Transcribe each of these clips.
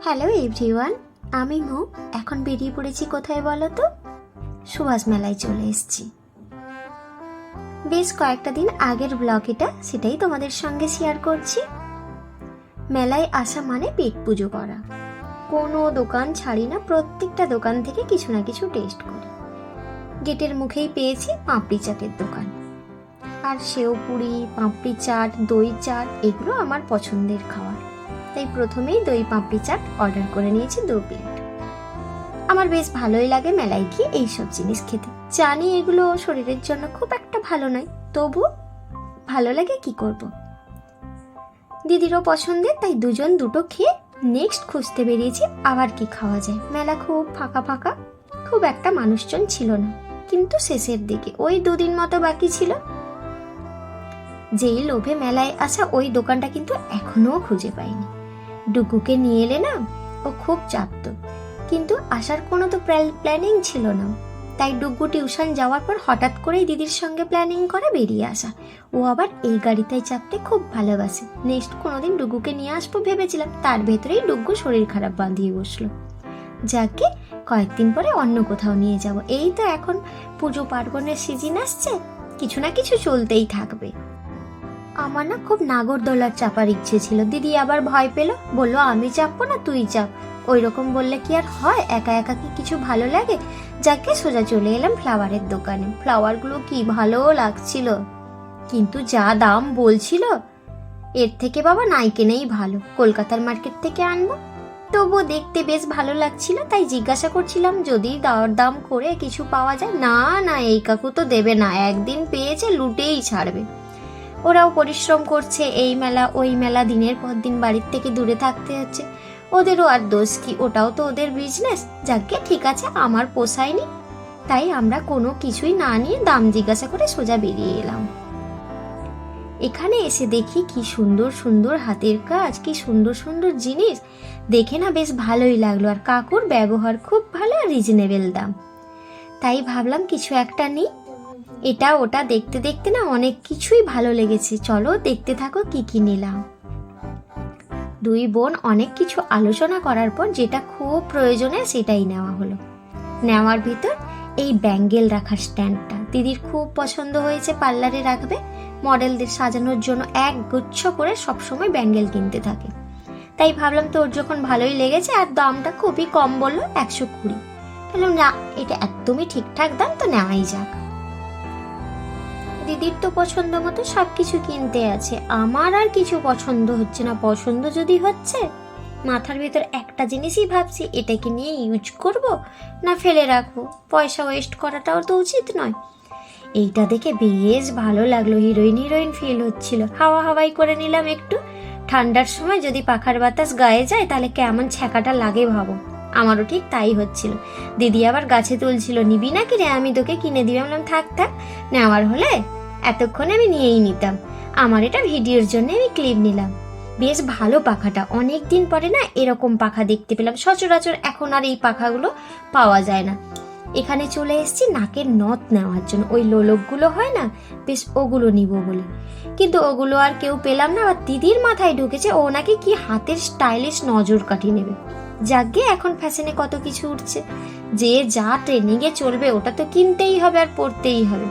Hello everyone, আমি মো। এখন বেরিয়ে পড়েছি কোথায় বলো তো? সুভাষ মেলায় চলে এসেছি। বেশ কয়েকটা দিন আগের ব্লগ এটা, সেটাই তোমাদের সঙ্গে শেয়ার করছি। মেলায় আসা মানে পেট পুজো করা। কোনো দোকান ছাড়ি না, প্রত্যেকটা দোকান থেকে কিছু না কিছু টেস্ট করি। গেটের মুখেই পেয়েছি পাঁপড়ি চাটের দোকান, আর সেও পুরি, পাঁপড়ি চাট, দই চাট এগুলো আমার পছন্দের খাবার। তাই প্রথমেই দই পাঁপড়ি চাট অর্ডার করে নিয়েছি 2 প্লেট। আমার বেশ ভালোই লাগে মেলায় গিয়ে এইসব জিনিস খেতে। জানি এগুলো শরীরের জন্য খুব একটা ভালো নয়, তবু ভালো লাগে, কি করব। দিদিরও পছন্দের, তাই দুজন দুটো খেয়ে নেক্সট খুঁজতে বেরিয়েছি আবার কি খাওয়া যায়। মেলা খুব ফাঁকা ফাঁকা, খুব একটা মানুষজন ছিল না, কিন্তু শেষের দিকে ওই 2 দিন মতো বাকি ছিল। যেই লোভে মেলায় আসা, ওই দোকানটা কিন্তু এখনো খুঁজে পাইনি। ডুগুকে নিয়ে এলে না, ও খুব চাপতো, কিন্তু আসার কোনো তো প্ল্যানিং ছিল না। তাই ডুগু টিউশন যাওয়ার পর হঠাৎ করেই দিদির সঙ্গে প্ল্যানিং করে বেরিয়ে আসা। ও আবার এই গাড়িটায় চাপতে খুব ভালোবাসে। নেক্সট কোনোদিন ডুগুকে নিয়ে আসবো ভেবেছিলাম, তার ভেতরেই ডুগু শরীর খারাপ বাঁধিয়ে বসলো। যাকে কয়েকদিন পরে অন্য কোথাও নিয়ে যাব। এই তো এখন পুজো পার্বণের সিজন আসছে, কিছু না কিছু চলতেই থাকবে। আমার না খুব নাগরদোলার চাপার ইচ্ছে ছিল। দিদি আবার ভয় পেল, বললো আমি চাপবো না, তুই চাপ। ওই রকম বললে কি আর হয়? একা একা কি কিছু ভালো লাগে? যাকে সোজা চলে এলাম ফ্লাওয়ারের দোকানে। ফ্লাওয়ারগুলো কি ভালো লাগছিল, কিন্তু যা দাম বলছিল, এর থেকে বাবা নাই কেনেই ভালো, কলকাতার মার্কেট থেকে আনবো। তবুও দেখতে বেশ ভালো লাগছিল, তাই জিজ্ঞাসা করছিলাম যদি দাম করে কিছু পাওয়া যায়। না না, এই কাকু তো দেবে না, একদিন পেয়েছে লুটেই ছাড়বে। ওরাও পরিশ্রম করছে, এই মেলা ওই মেলা, দিনের পর দিন বাড়ির থেকে দূরে থাকতে হচ্ছে। ওদেরও আর দোষ কি, ওটাও তো ওদের বিজনেস। যাকে ঠিক আছে, আমার পোষায়নি, তাই আমরা কোনো কিছুই না নিয়ে দাম জিজ্ঞাসা করে সোজা বেরিয়ে এলাম। এখানে এসে দেখি কি সুন্দর সুন্দর হাতের কাজ, কি সুন্দর সুন্দর জিনিস দেখে না বেশ ভালোই লাগলো। আর কাকুর ব্যবহার খুব ভালো, আর রিজনেবল দাম। তাই ভাবলাম কিছু একটা নিই। এটা ওটা দেখতে দেখতে না অনেক কিছুই ভালো লেগেছে। চলো দেখতে থাকো কি কি নিলাম। 2 বোন অনেক কিছু আলোচনা করার পর যেটা খুব প্রয়োজনে সেটাই নেওয়া হলো। নেওয়ার ভিতর এই ব্যাঙ্গেল রাখার স্ট্যান্ডটা দিদির খুব পছন্দ হয়েছে, পার্লারে রাখবে। মডেলদের সাজানোর জন্য এক গুচ্ছ করে সবসময় ব্যাঙ্গেল কিনতে থাকে। তাই ভাবলাম তোর যখন ভালোই লেগেছে, আর দামটা খুবই কম বললো, 120। বললাম না, এটা একদমই ঠিকঠাক দাম, তো নেওয়াই যাক। দিদির তো পছন্দ মতো সবকিছু কিনতে আছে, আমার আর কিছু পছন্দ হচ্ছে না। পছন্দ যদি হচ্ছে, মাথার ভেতর একটা জিনিসই ভাবছি, এটাকে নিয়ে ইউজ করব না ফেলে রাখবো। পয়সা ওয়েস্ট করাটাও তো উচিত নয়। এইটা দেখে বেশ ভালো লাগলো, হিরোইন হিরোইন ফিল হচ্ছিল। হাওয়া হাওয়াই করে নিলাম একটু। ঠান্ডার সময় যদি পাখার বাতাস গায়ে যায় তাহলে কেমন ছ্যাঁকাটা লাগে ভাবো। আমারও ঠিক তাই হচ্ছিল। দিদি আবার গাছে তুলছিল, নিবি না কি রে, আমি তোকে কিনে দিবি। বললাম থাক থাক, নেওয়ার হলে এতক্ষণে আমি নিয়েই নিতাম। আমার এটা ভিডিওর জন্য আমি ক্লিপ নিলাম। বেশ ভালো পাখাটা, অনেক দিন পরে না এরকম পাখা দেখতে পেলাম। সচরাচর এখন আর এই পাখাগুলো পাওয়া যায় না। এখানে চলে এসেছি নাকের নথ নেওয়ার জন্য। ওই লোলকগুলো হয় না, বেশ ওগুলো নিব বলে, কিন্তু ওগুলো আর কেউ পেলাম না। আর দিদির মাথায় ঢুকেছে ও নাকি কি হাতের স্টাইলিশ নজর কাটি নেবে। যাকে এখন ফ্যাশনে কত কিছু উঠছে, যে যা ট্রেনিংয়ে চলবে ওটা তো কিনতেই হবে আর পড়তেই হবে।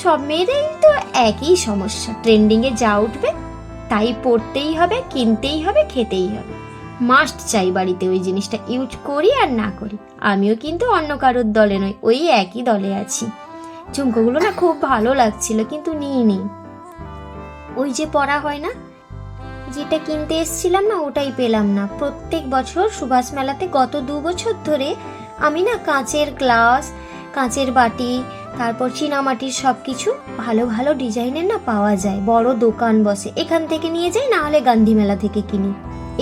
সব মেয়েদেরই তো একই সমস্যা, ট্রেন্ডিংয়ে যা উঠবে তাই পড়তেই হবে, কিনতেই হবে, খেতেই হবে। মাস্ট চাই বাড়িতে ওই জিনিসটা, ইউজ করি আর না করি। আমিও কিন্তু অন্য কারোর দলে নই, ওই একই দলে আছি। ঝুমকোগুলো না খুব ভালো লাগছিল, কিন্তু নিইনি। ওই যে পরা হয় না, যেটা কিনতে এসছিলাম না, ওটাই পেলাম না। প্রত্যেক বছর সুভাষ মেলাতে গত 2 বছর ধরে আমি না কাঁচের গ্লাস, কাঁচের বাটি, তারপর চীনামাটির সব কিছু ভালো ভালো ডিজাইনের না পাওয়া যায়। বড় দোকান বসে, এখান থেকে নিয়ে যাই, না হলে গান্ধী মেলা থেকে কিনি।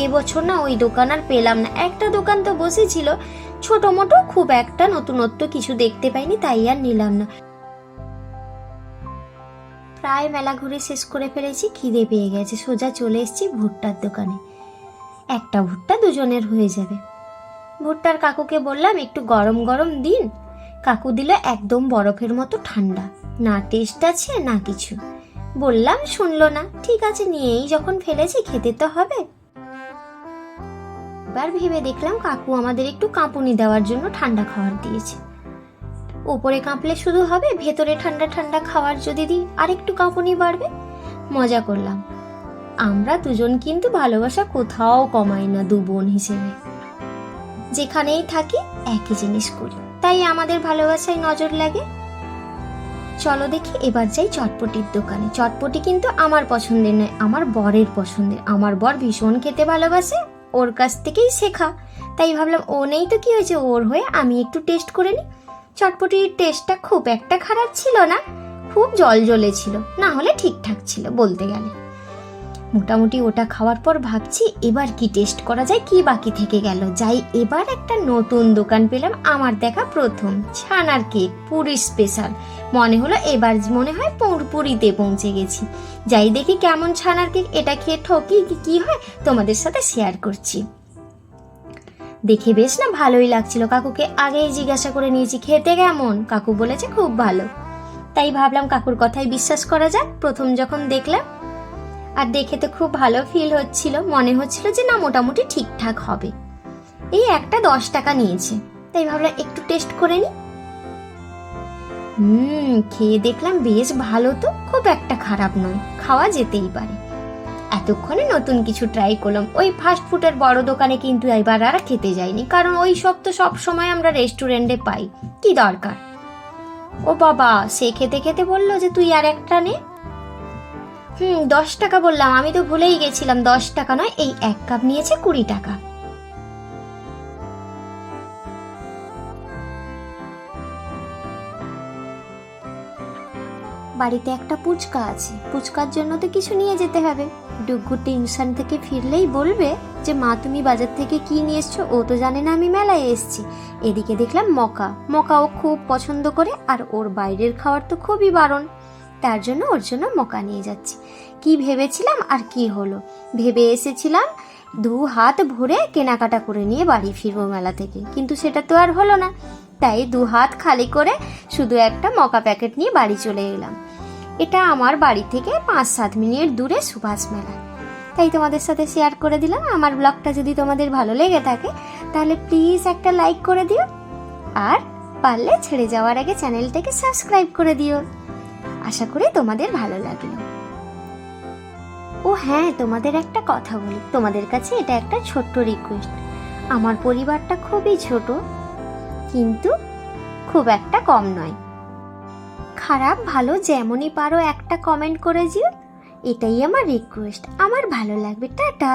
এবছর না ওই দোকান আর পেলাম না। একটা দোকান তো বসেছিল ছোট মোটো, খুব একটা নতুনত্ব কিছু দেখতে পাইনি, তাই আর নিলাম না। প্রায় মেলা ঘুরে শেষ করে ফেলেছি, খিদে পেয়ে গেছে। সোজা চলে এসেছি ভুট্টার দোকানে। একটা ভুট্টা দুজনের হয়ে যাবে। ভুট্টার কাকুকে বললাম একটু গরম গরম দিন। কাকু দিল একদম বরফের মতো ঠান্ডা, না টেস্ট আছে না কিছু। বললাম, শুনলো না। ঠিক আছে, নিয়েই যখন ফেলেছি খেতে তো হবে। একবার ভেবে দেখলাম কাকু আমাদের একটু কাঁপুনি দেওয়ার জন্য ঠান্ডা খাবার দিয়েছে। উপরে কাঁপলে শুধু হবে, ভেতরে ঠান্ডা ঠান্ডা খাবার যদি দিই আর একটু কাঁপুনি বাড়বে। মজা করলাম। আমরা দুজন কিন্তু ভালোবাসা কোথাও কমাই না, দু বোন হিসেবে যেখানেই থাকি একই জিনিস করি, তাই আমাদের ভালোবাসায় নজর লাগে। চলো দেখি এবার যাই চটপটির দোকানে। চটপটি কিন্তু আমার পছন্দের নয়, আমার বরের পছন্দের। আমার বর ভীষণ খেতে ভালোবাসে, ওর কাছ থেকেই শেখা। তাই ভাবলাম ও নেই তো কি হয়েছে, ওর হয়ে আমি একটু টেস্ট করে নিই। চটপটির টেস্টটা খুব একটা খারাপ ছিল না, খুব জল জলে ছিল, না হলে ঠিকঠাক ছিল বলতে গেলে। মোটামুটি ওটা খাওয়ার পর ভাবছি এবার কি টেস্ট করা যায়, কি বাকি থেকে গেল। যাই, এবার একটা নতুন দোকান পেলাম, আমার দেখা প্রথম ছানার কেক, পুরী স্পেশাল। মনে হলো এবার মনে হয় পুরীতে পৌঁছে গেছি। যাই দেখি কেমন ছানার কেক, এটা খেয়ে ঠকি কি হয় তোমাদের সাথে শেয়ার করছি। দেখে বেশ না ভালোই লাগছিল। কাকুকে আগেই জিজ্ঞাসা করে নিয়েছি খেতে কেমন, কাকু বলেছে খুব ভালো। তাই ভাবলাম কাকুর কথাই বিশ্বাস করা যাক। প্রথম যখন দেখলাম আর দেখে তো খুব ভালো ফিল হচ্ছিল, মনে হচ্ছিল যে না মোটামুটি ঠিকঠাক হবে। এই একটা 10 টাকা নিয়েছে, তাই ভাবলাম একটু টেস্ট করে নি। খেয়ে দেখলাম বেশ ভালো, তো খুব একটা খারাপ নয়, খাওয়া যেতেই পারে। এতক্ষণে নতুন কিছু ট্রাই করলাম। ওই ফাস্ট ফুডের বড় দোকানে কিন্তু এবার আর খেতে যাইনি, কারণ ওই সব তো সব সময় আমরা রেস্টুরেন্টে পাই, কি দরকার। ও বাবা, সে খেতে খেতে বললো যে তুই আর একটা নে। 10 টাকা বললাম, আমি তো ভুলেই গেছিলাম, 10 টাকা নয়, এই এক কাপ নিয়েছে 20 টাকা। বাড়িতে একটা পুচকা আছে, পুচকার জন্য তো কিছু নিয়ে যেতে হবে। ডুগ্গু টিউশন থেকে ফিরলেই বলবে যে মা তুমি বাজার থেকে কি নিয়ে এসছো, ও তো জানে না আমি মেলায় এসছি। এদিকে দেখলাম মকা ও খুব পছন্দ করে, আর ওর বাইরের খাবার তো খুবই বারণ, তার জন্য ওর জন্য মকা নিয়ে যাচ্ছি। কি ভেবেছিলাম আর কি হলো, ভেবে এসেছিলাম 2 হাত ভরে কেনাকাটা করে নিয়ে বাড়ি ফিরবো মেলা থেকে, কিন্তু সেটা তো আর হলো না। তাই 2 হাত খালি করে শুধু একটা মকা প্যাকেট নিয়ে বাড়ি চলে এলাম। এটা আমার বাড়ি থেকে 5-7 মিনিট দূরে সুভাষ মেলা। তাই তোমাদের সাথে শেয়ার করে দিলাম। আমার ব্লগটা যদি তোমাদের ভালো লেগে থাকে তাহলে প্লিজ একটা লাইক করে দিও, আর পারলে ছেড়ে যাওয়ার আগে চ্যানেলটাকে সাবস্ক্রাইব করে দিও। আশা করি তোমাদের ভালো লাগলো। ও হ্যাঁ, তোমাদের একটা কথা বলি, তোমাদের কাছে এটা একটা ছোট্ট রিকোয়েস্ট। আমার পরিবারটা খুবই ছোট, কিন্তু খুব একটা কম নয়। খারাপ ভালো যেমনই পারো একটা কমেন্ট করে দিও, এটাই আমার রিকোয়েস্ট। আমার ভালো লাগবে। টাটা।